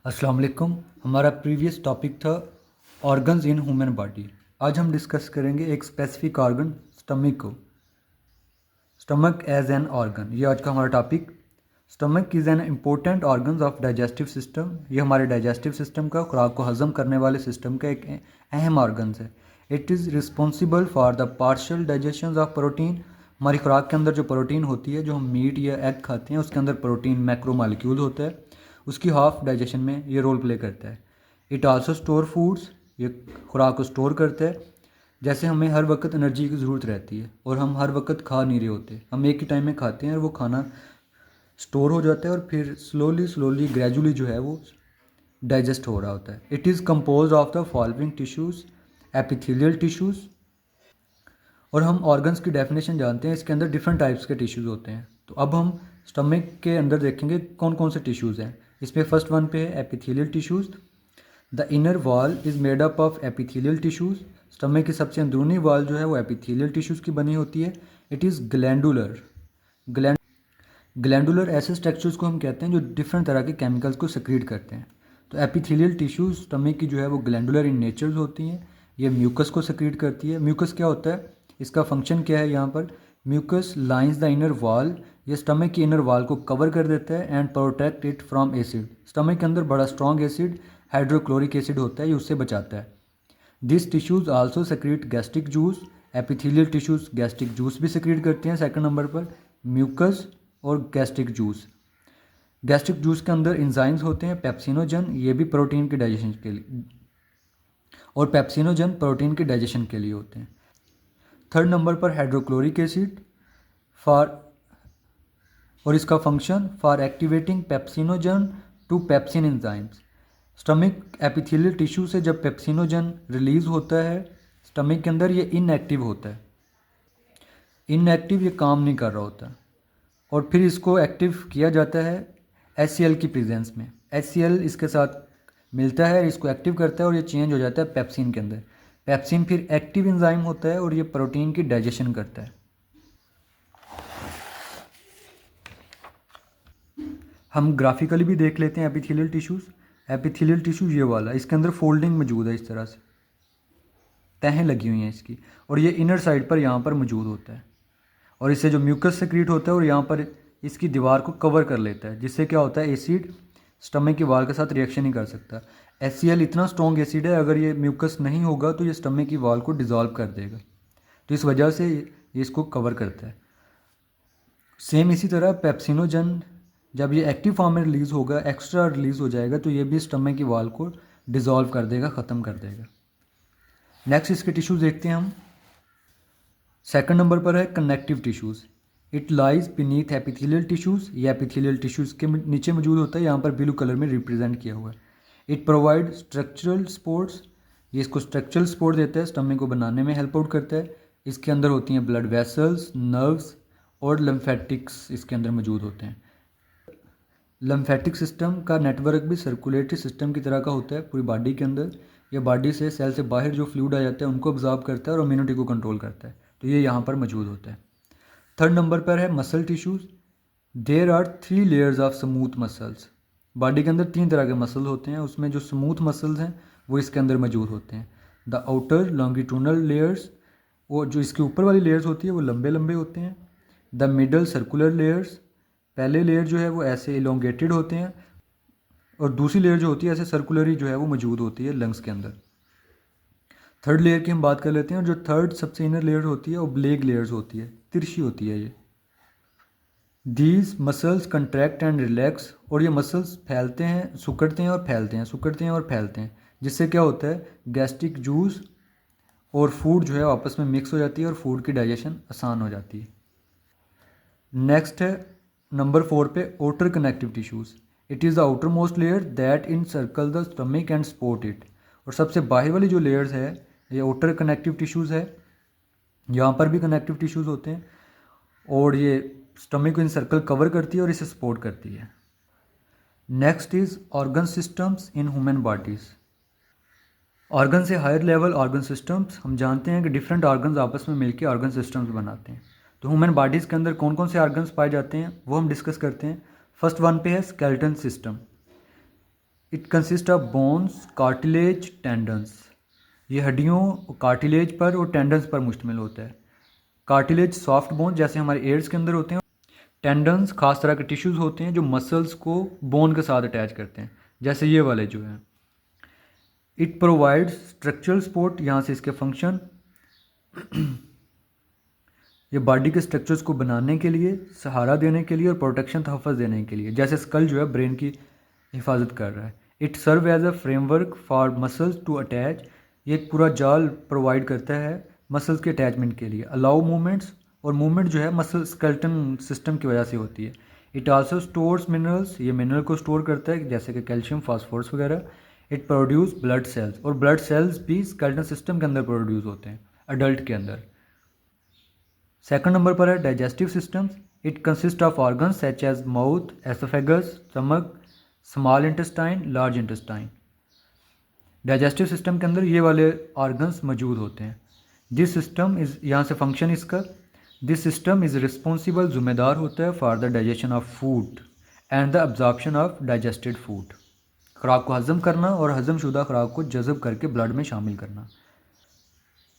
अस्सलाम वालेकुम। हमारा प्रीवियस टॉपिक था ऑर्गन्स इन ह्यूमन बॉडी। आज हम डिस्कस करेंगे एक स्पेसिफिक ऑर्गन स्टमक को। स्टमक एज एन ऑर्गन, ये आज का हमारा topic. Stomach is an important organs of digestive system. ये हमारे डाइजेस्टिव सिस्टम का, खुराक को हजम करने वाले सिस्टम का एक अहम ऑर्गन्स है। It is responsible for the partial digestion of protein. हमारी खुराक के अंदर जो प्रोटीन होती है, जो हम मीट या एग खाते हैं, उसके अंदर प्रोटीन मैक्रो मॉलिक्यूल होता है, उसकी हाफ डाइजेशन में ये रोल प्ले करता है। इट आल्सो स्टोर फूड्स, ये खुराक को स्टोर करता है। जैसे हमें हर वक्त एनर्जी की ज़रूरत रहती है और हम हर वक्त खा नहीं रहे होते, हम एक ही टाइम में खाते हैं और वो खाना स्टोर हो जाता है और फिर स्लोली ग्रेजुअली जो है वो डाइजेस्ट हो रहा होता है। It is compose of the following tissues, epithelial tissues. और हम ऑर्गन्स की डेफिनेशन जानते हैं, इसके अंदर डिफरेंट टाइप्स के टिश्यूज़ होते हैं। तो अब हम स्टमक के अंदर देखेंगे कौन कौन से टिश्यूज़ हैं। इसमें फर्स्ट वन पे है epithelial tissues. The inner wall is made up of epithelial tissues. Stomach की सबसे अंदरूनी वॉल जो है वो एपिथेलियल टिश्यूज़ की बनी होती है। It is glandular. ग्लैंडुलर ऐसे स्ट्रक्चर्स को हम कहते हैं जो डिफरेंट तरह के केमिकल्स को सेक्रेट करते हैं। तो एपिथेलियल टिश्यूज़ स्टमक की जो है वो ग्लैंडुलर इन नेचर होती हैं। ये म्यूकस को सेक्रेट करती है। म्यूकस क्या होता है, इसका फंक्शन क्या है यहाँ पर? Mucus lines the inner wall, ये स्टमक की इनर वॉल को कवर कर देता है and protect it from acid. Stomach के अंदर बड़ा स्ट्रॉन्ग एसिड हाइड्रोक्लोरिक एसिड होता है, ये उससे बचाता है। This tissues also secrete gastric juice. Epithelial tissues gastric juice भी सेक्रेट करते हैं। सेकंड नंबर पर म्यूकस और गैस्ट्रिक जूस। गैस्ट्रिक जूस के अंदर इंजाइम्स होते हैं पेप्सिनोजन, ये भी प्रोटीन के डाइजेशन के लिए, और पेप्सिनोजन प्रोटीन के डाइजेशन के लिए होते हैं। थर्ड नंबर पर हाइड्रोक्लोरिक एसिड फॉर, और इसका function for activating pepsinogen to pepsin enzymes. Stomach epithelial tissue से जब पेप्सिनोजन रिलीज होता है स्टमक के अंदर, ये इनएक्टिव होता है। इनएक्टिव, ये काम नहीं कर रहा होता और फिर इसको एक्टिव किया जाता है HCl की प्रेजेंस में। HCl इसके साथ मिलता है, इसको एक्टिव करता है और ये चेंज हो जाता है पेप्सिन के अंदर। पेप्सिन फिर एक्टिव एंजाइम होता है और ये प्रोटीन की डाइजेशन करता है। हम ग्राफिकली भी देख लेते हैं एपिथेलियल टिश्यूज़। एपिथेलियल टिश्यू ये वाला, इसके अंदर फोल्डिंग मौजूद है, इस तरह से तहें लगी हुई हैं इसकी, और ये इनर साइड पर यहाँ पर मौजूद होता है और इससे जो म्यूकस सेक्रेट होता है और यहाँ पर इसकी दीवार को कवर कर लेता है, जिससे क्या होता है एसिड स्टमक की वॉल के साथ रिएक्शन नहीं कर सकता। HCl इतना स्ट्रॉन्ग एसिड है, अगर ये म्यूकस नहीं होगा तो ये स्टमक की वॉल को डिज़ोल्व कर देगा, तो इस वजह से ये इसको कवर करता है। सेम इसी तरह पेप्सिनोजन जब ये एक्टिव फॉर्म में रिलीज़ होगा, एक्स्ट्रा रिलीज़ हो जाएगा, तो ये भी स्टमक की वॉल को डिज़ोल्व कर देगा, ख़त्म कर देगा। नेक्स्ट इसके टिश्यूज़ देखते हैं हम। सेकंड नंबर पर है connective tissues. It lies beneath epithelial tissues, ये एपिथेलियल टिश्यूज़ के नीचे मौजूद होता है, यहाँ पर ब्लू कलर में रिप्रेजेंट किया हुआ है। इट प्रोवाइड स्ट्रक्चरल सपोर्ट्स, ये इसको स्ट्रक्चरल सपोर्ट देता है, स्टमक को बनाने में हेल्प आउट करता है। इसके अंदर होती हैं ब्लड वेसल्स, नर्व्स और लिम्फेटिक्स इसके अंदर मौजूद होते हैं। लिम्फेटिक सिस्टम का नेटवर्क भी सर्कुलेटरी सिस्टम की तरह का होता है पूरी बॉडी के अंदर। यह बॉडी से सेल से बाहर जो फ्लूइड आ जाता है उनको ऑब्जॉर्ब करता है और इम्यूनिटी को कंट्रोल करता है, तो ये यहाँ पर मौजूद होता है। थर्ड नंबर पर है muscle tissues. There are 3 layers of smooth muscles. Body के अंदर 3 तरह के मसल होते हैं, उसमें जो स्मूथ मसल्स हैं वो इसके अंदर मौजूद होते हैं। द आउटर लॉन्गिट्यूनल लेयर्स, वो जो इसके ऊपर वाली लेयर्स होती है वो लंबे लंबे होते हैं। द मिडल सर्कुलर लेयर्स, पहले लेयर जो है वो ऐसे इलोंगेटेड होते हैं और दूसरी लेयर जो होती है ऐसे सर्कुलरी जो है वो मौजूद होती है लंग्स के अंदर। थर्ड लेयर की हम बात कर लेते हैं, और जो थर्ड सबसे इनर लेयर होती है वो ब्लेग लेयर्स होती है, तिरछी होती है ये। These muscles contract and relax, और ये मसल्स फैलते हैं, सिकुड़ते हैं और फैलते हैं, सिकुड़ते हैं और फैलते हैं, जिससे क्या होता है गैस्ट्रिक जूस और फूड जो है आपस में मिक्स हो जाती है और फूड की डाइजेशन आसान हो जाती है। नेक्स्ट है नंबर 4 पे outer connective tissues. It is the outer most layer that in circle the stomach and support it, और सबसे बाहर वाली जो लेयर्स है ये outer कनेक्टिव टिश्यूज़ है। यहाँ पर भी कनेक्टिव टिश्यूज़ होते हैं और ये स्टमक को इन सर्कल कवर करती है और इसे सपोर्ट करती है। Next is organ systems in human bodies. Organ से हायर लेवल ऑर्गन सिस्टम्स, हम जानते हैं कि डिफरेंट ऑर्गन्स आपस में मिलकर ऑर्गन सिस्टम्स बनाते हैं। तो ह्यूमन बॉडीज़ के अंदर कौन कौन से ऑर्गन्स पाए जाते हैं वो हम डिस्कस करते हैं। फर्स्ट वन पे है skeleton system. It consist of bones, cartilage, tendons. ये हड्डियों, कार्टिलेज पर और टेंडन्स पर मुश्तमिल होता है। कार्टिलेज सॉफ्ट बोन जैसे हमारे एयर्स के अंदर होते हैं। टेंडन्स खास तरह के टिश्यूज़ होते हैं जो मसल्स को बोन के साथ अटैच करते हैं, जैसे ये वाले जो हैं। इट प्रोवाइड्स स्ट्रक्चरल सपोर्ट, यहाँ से इसके फंक्शन, ये बॉडी के स्ट्रक्चर्स को बनाने के लिए, सहारा देने के लिए और प्रोटेक्शन तहफ़्फ़ुज़ देने के लिए, जैसे स्कल जो है ब्रेन की हिफाजत कर रहा है। It serve as a framework for muscles to attach, ये एक पूरा जाल प्रोवाइड करता है मसल्स के अटैचमेंट के लिए। अलाउ मूवमेंट्स, और मूवमेंट जो है मसल स्केलेटन सिस्टम की वजह से होती है। इट आल्सो स्टोर्स मिनरल्स, ये मिनरल को स्टोर करता है जैसे कि कैल्शियम, फास्फोरस वगैरह। इट प्रोड्यूस ब्लड सेल्स, और ब्लड सेल्स भी स्केलेटन सिस्टम के अंदर प्रोड्यूस होते हैं अडल्ट के अंदर। सेकंड नंबर पर है digestive systems. It consist of organs such as mouth, oesophagus, stomach, small intestine, large intestine. Digestive system के अंदर ये वाले ऑर्गन्स मौजूद होते हैं। दिस सिस्टम इज़, यहाँ से फंक्शन इसका, दिस सिस्टम इज़ रिस्पॉन्सिबल, जिम्मेदार होता है for the digestion of food and the absorption of digested food, खुराक को हज़म करना और हज़मशुदा खुराक को जज़ब करके ब्लड में शामिल करना।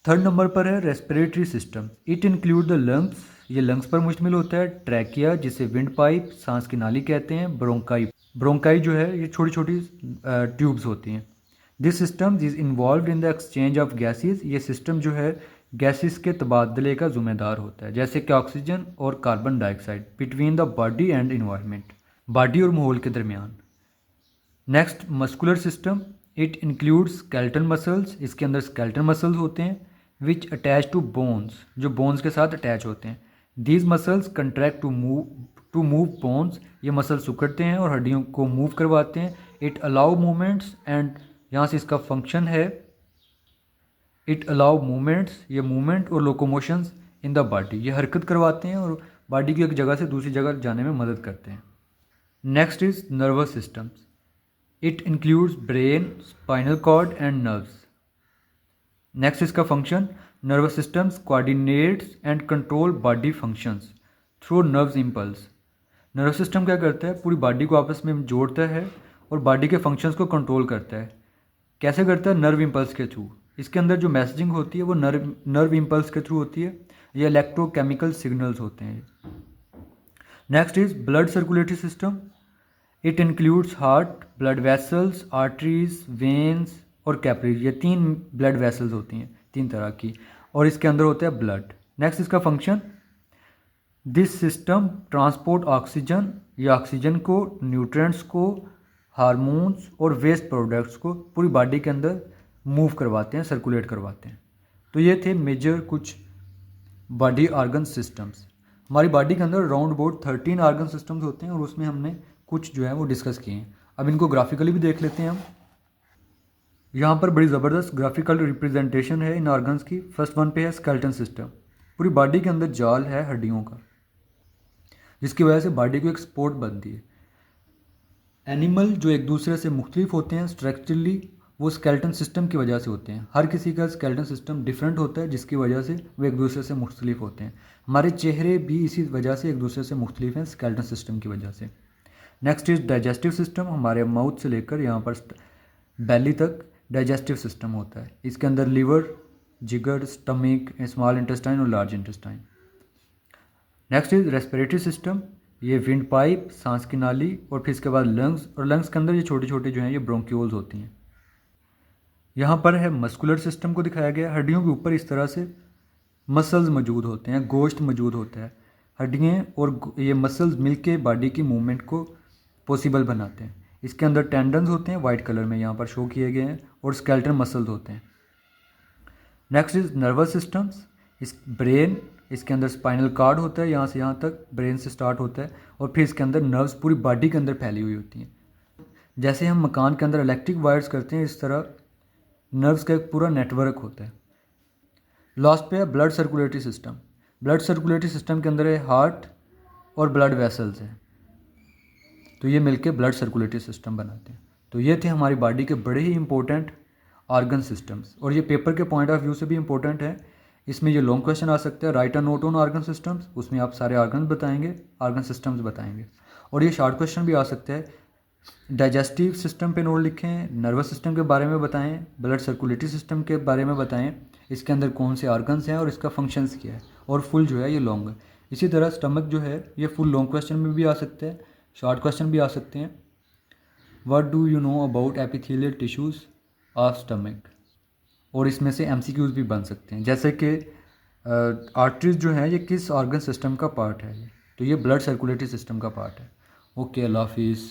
थर्ड नंबर पर है respiratory system. It include the lungs, ये लंग्स पर मुश्तमिल होता है। ट्रैकिया, जिसे विंड पाइप, सांस की नाली कहते हैं। ब्रोंकाई, ब्रोंकाई जो है ये छोटी छोटी ट्यूब्स होती हैं। This system is involve in the exchange of gases, ये सिस्टम जो है गैसेस के तबादले का ज़िम्मेदार होता है, जैसे कि ऑक्सीजन और carbon dioxide, between the body and environment, body और माहौल के दरमियान। Next muscular system. It includes skeletal muscles, इसके अंदर स्केलेटल मसल्स होते हैं विच अटैच टू बोन्स, जो बोन्स के साथ अटैच होते हैं। These muscles contract to move bones, ये मसल सुकड़ते हैं और हड्डियों को मूव करवाते हैं। इट अलाउ मूवमेंट्स, एंड यहाँ से इसका फंक्शन है, इट अलाउ मूवमेंट्स, ये मूवमेंट और लोकोमोशंस इन द बॉडी, ये हरकत करवाते हैं और बॉडी की एक जगह से दूसरी जगह जाने में मदद करते हैं। Next is nervous systems. It includes brain, spinal cord and nerves. Next इसका function, nervous systems coordinates and control body functions through nerves impulse. Nervous system क्या करता है, पूरी बॉडी को आपस में जोड़ता है और बॉडी के फंक्शंस को कंट्रोल करता है। कैसे करता है, नर्व इम्पल्स के थ्रू। इसके अंदर जो मैसेजिंग होती है वो नर्व इम्पल्स के थ्रू होती है, ये इलेक्ट्रोकेमिकल सिग्नल्स होते हैं। Next is blood circulatory system. It includes heart, blood vessels, arteries, veins और कैपरीज, ये 3 ब्लड वेसल्स होती हैं 3 तरह की, और इसके अंदर होता है ब्लड। नेक्स्ट इसका function, this system transport oxygen, ये ऑक्सीजन को, न्यूट्रिएंट्स को, हार्मोन्स और वेस्ट प्रोडक्ट्स को पूरी बॉडी के अंदर मूव करवाते हैं, सर्कुलेट करवाते हैं। तो ये थे मेजर कुछ बॉडी ऑर्गन सिस्टम्स। हमारी बॉडी के अंदर राउंड अबाउट 13 ऑर्गन सिस्टम्स होते हैं और उसमें हमने कुछ जो है वो डिस्कस किए हैं। अब इनको ग्राफिकली भी देख लेते हैं हम। यहाँ पर बड़ी ज़बरदस्त ग्राफिकल रिप्रेजेंटेशन है इन ऑर्गन्स की। फर्स्ट वन पे है स्केलेटन सिस्टम। पूरी बॉडी के अंदर जाल है हड्डियों का, जिसकी वजह से बॉडी को एक सपोर्ट बनती है। एनिमल जो एक दूसरे से मुख्तलिफ होते हैं स्ट्रक्चरली, वो स्केलेटन सिस्टम की वजह से होते हैं। हर किसी का स्केलेटन सिस्टम डिफरेंट होता है, जिसकी वजह से वो एक दूसरे से मुख्तलिफ होते हैं। हमारे चेहरे भी इसी वजह से एक दूसरे से मुख्तलिफ हैं, स्केलेटन सिस्टम की वजह से। Next is digestive system. हमारे माउथ से लेकर यहाँ पर बैली तक डाइजेस्टिव सिस्टम होता है। इसके अंदर लीवर, जिगर, स्टमक, स्मॉल इंटेस्टाइन और large intestine. Next is respiratory system. ये विंड पाइप, सांस की नाली, और फिर इसके बाद लंग्स, और लंग्स के अंदर ये छोटे छोटे जो हैं ये ब्रोंक्यूल्स होती हैं। यहाँ पर है मस्कुलर सिस्टम को दिखाया गया। हड्डियों के ऊपर इस तरह से मसल्स मौजूद होते हैं, गोश्त मौजूद होता है। हड्डियाँ और ये मसल्स मिलके बॉडी की मूवमेंट को पॉसिबल बनाते हैं। इसके अंदर टेंडन्स होते हैं, वाइट कलर में यहाँ पर शो किए गए हैं, और स्केलेटल मसल्स होते हैं। Next is nervous systems. इस ब्रेन, इसके अंदर स्पाइनल कार्ड होता है, यहाँ से यहाँ तक ब्रेन से स्टार्ट होता है, और फिर इसके अंदर नर्व्स पूरी बॉडी के अंदर फैली हुई होती हैं। जैसे हम मकान के अंदर इलेक्ट्रिक वायर्स करते हैं, इस तरह नर्व्स का एक पूरा नेटवर्क होता है। लास्ट पे है blood circulatory system. Blood circulatory system के अंदर है हार्ट और ब्लड वेसल्स हैं, तो ये मिलके ब्लड सर्कुलेटरी सिस्टम बनाते हैं। तो ये थे हमारी बॉडी के बड़े ही इंपॉर्टेंट ऑर्गन सिस्टम्स, और ये पेपर के पॉइंट ऑफ व्यू से भी इंपॉर्टेंट है। इसमें ये लॉन्ग क्वेश्चन आ सकता है, right a note on organ systems, उसमें आप सारे ऑर्गन बताएंगे, ऑर्गन सिस्टम्स बताएंगे। और ये शॉर्ट क्वेश्चन भी आ सकता है, डाइजेस्टिव सिस्टम पे नोट लिखें, नर्वस सिस्टम के बारे में बताएं, ब्लड सर्कुलेटरी सिस्टम के बारे में बताएं, इसके अंदर कौन से ऑर्गन्स हैं और इसका फंक्शंस क्या है, और फुल जो है ये लॉन्ग है। इसी तरह स्टमक जो है ये फुल लॉन्ग क्वेश्चन में भी आ सकते हैं, शॉर्ट क्वेश्चन भी आ सकते हैं। What do you know about epithelial tissues of stomach, और इसमें से एमसीक्यूज़ भी बन सकते हैं, जैसे कि आर्टरीज जो है ये किस ऑर्गन सिस्टम का पार्ट है, तो ये ब्लड सर्कुलेटरी सिस्टम का पार्ट है। ओके, अल्लाह हाफिज़।